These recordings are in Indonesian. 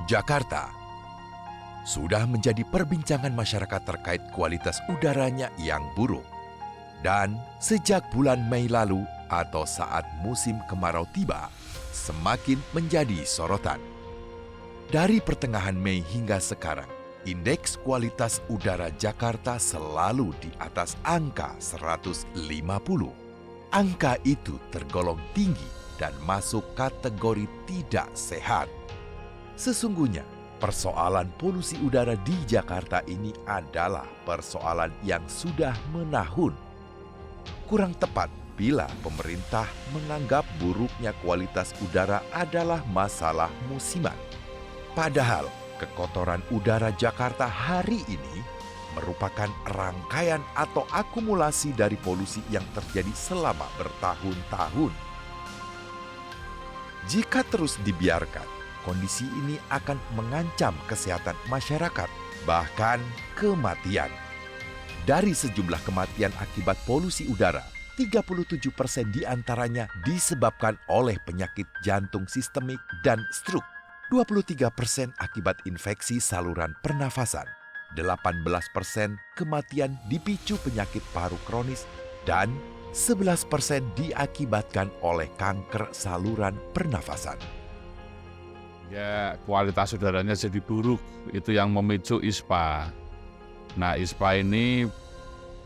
Jakarta sudah menjadi perbincangan masyarakat terkait kualitas udaranya yang buruk. Dan sejak bulan Mei lalu atau saat musim kemarau tiba, semakin menjadi sorotan. Dari pertengahan Mei hingga sekarang, indeks kualitas udara Jakarta selalu di atas angka 150. Angka itu tergolong tinggi dan masuk kategori tidak sehat. Sesungguhnya, persoalan polusi udara di Jakarta ini adalah persoalan yang sudah menahun. Kurang tepat bila pemerintah menganggap buruknya kualitas udara adalah masalah musiman. Padahal, kekotoran udara Jakarta hari ini merupakan rangkaian atau akumulasi dari polusi yang terjadi selama bertahun-tahun. Jika terus dibiarkan, kondisi ini akan mengancam kesehatan masyarakat, bahkan kematian. Dari sejumlah kematian akibat polusi udara, 37% diantaranya disebabkan oleh penyakit jantung sistemik dan stroke. 23% akibat infeksi saluran pernafasan, 18% kematian dipicu penyakit paru kronis, dan 11% diakibatkan oleh kanker saluran pernafasan. Ya, kualitas udaranya jadi buruk, itu yang memicu ISPA. Nah, ISPA ini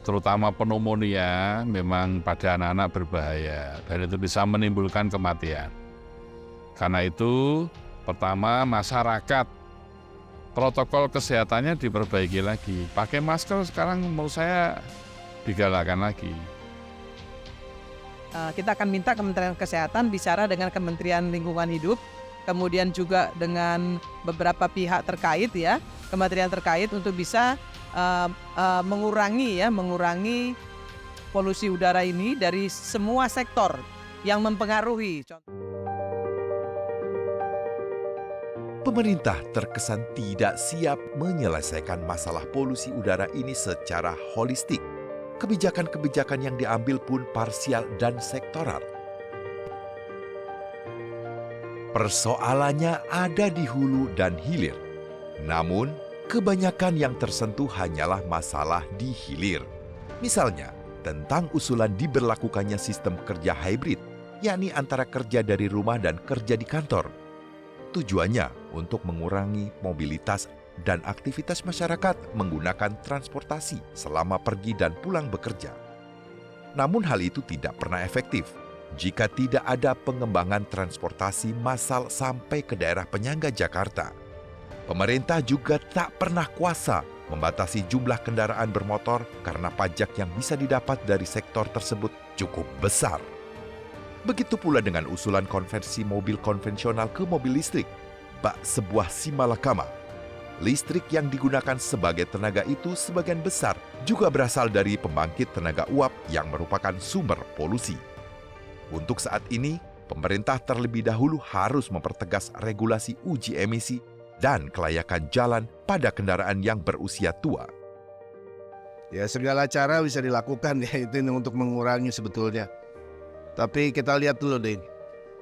terutama pneumonia memang pada anak-anak berbahaya dan itu bisa menimbulkan kematian. Karena itu, pertama, masyarakat protokol kesehatannya diperbaiki lagi. Pakai masker sekarang menurut saya digalakkan lagi. Kita akan minta Kementerian Kesehatan bicara dengan Kementerian Lingkungan Hidup, kemudian juga dengan beberapa pihak terkait ya, kementerian terkait untuk bisa mengurangi polusi udara ini dari semua sektor yang mempengaruhi. Pemerintah terkesan tidak siap menyelesaikan masalah polusi udara ini secara holistik. Kebijakan-kebijakan yang diambil pun parsial dan sektoral. Persoalannya ada di hulu dan hilir. Namun, kebanyakan yang tersentuh hanyalah masalah di hilir. Misalnya, tentang usulan diberlakukannya sistem kerja hybrid, yakni antara kerja dari rumah dan kerja di kantor. Tujuannya untuk mengurangi mobilitas dan aktivitas masyarakat menggunakan transportasi selama pergi dan pulang bekerja. Namun hal itu tidak pernah efektif jika tidak ada pengembangan transportasi massal sampai ke daerah penyangga Jakarta. Pemerintah juga tak pernah kuasa membatasi jumlah kendaraan bermotor karena pajak yang bisa didapat dari sektor tersebut cukup besar. Begitu pula dengan usulan konversi mobil konvensional ke mobil listrik, bak sebuah simalakama. Listrik yang digunakan sebagai tenaga itu sebagian besar juga berasal dari pembangkit tenaga uap yang merupakan sumber polusi. Untuk saat ini, pemerintah terlebih dahulu harus mempertegas regulasi uji emisi dan kelayakan jalan pada kendaraan yang berusia tua. Ya, segala cara bisa dilakukan ya, itu untuk mengurangi sebetulnya. Tapi kita lihat dulu deh,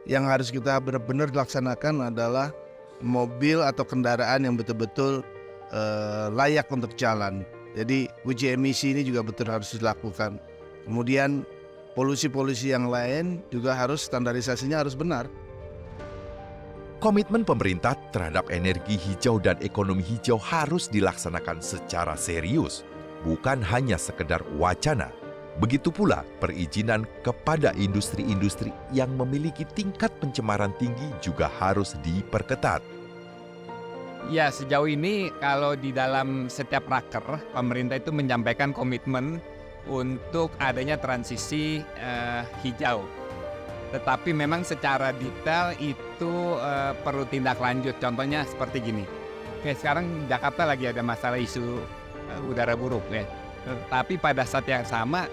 yang harus kita benar-benar laksanakan adalah mobil atau kendaraan yang betul-betul layak untuk jalan. Jadi uji emisi ini juga betul harus dilakukan. Kemudian polusi-polusi yang lain juga harus standarisasinya harus benar. Komitmen pemerintah terhadap energi hijau dan ekonomi hijau harus dilaksanakan secara serius, bukan hanya sekedar wacana. Begitu pula perizinan kepada industri-industri yang memiliki tingkat pencemaran tinggi juga harus diperketat. Ya, sejauh ini kalau di dalam setiap raker, pemerintah itu menyampaikan komitmen untuk adanya transisi hijau. Tetapi memang secara detail itu perlu tindak lanjut. Contohnya seperti gini. Oke, sekarang Jakarta lagi ada masalah isu udara buruk ya. Tapi pada saat yang sama,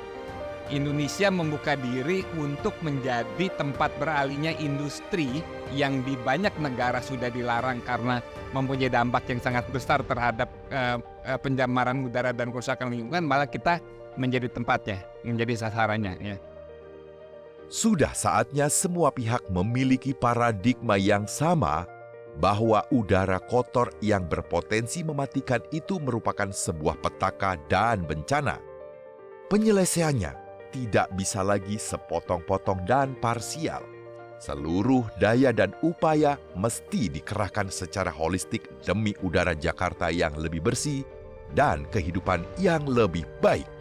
Indonesia membuka diri untuk menjadi tempat beralihnya industri yang di banyak negara sudah dilarang karena mempunyai dampak yang sangat besar terhadap pencemaran udara dan kerusakan lingkungan, malah kita menjadi tempatnya, menjadi sasarannya ya. Sudah saatnya semua pihak memiliki paradigma yang sama bahwa udara kotor yang berpotensi mematikan itu merupakan sebuah petaka dan bencana. Penyelesaiannya tidak bisa lagi sepotong-potong dan parsial. Seluruh daya dan upaya mesti dikerahkan secara holistik demi udara Jakarta yang lebih bersih dan kehidupan yang lebih baik.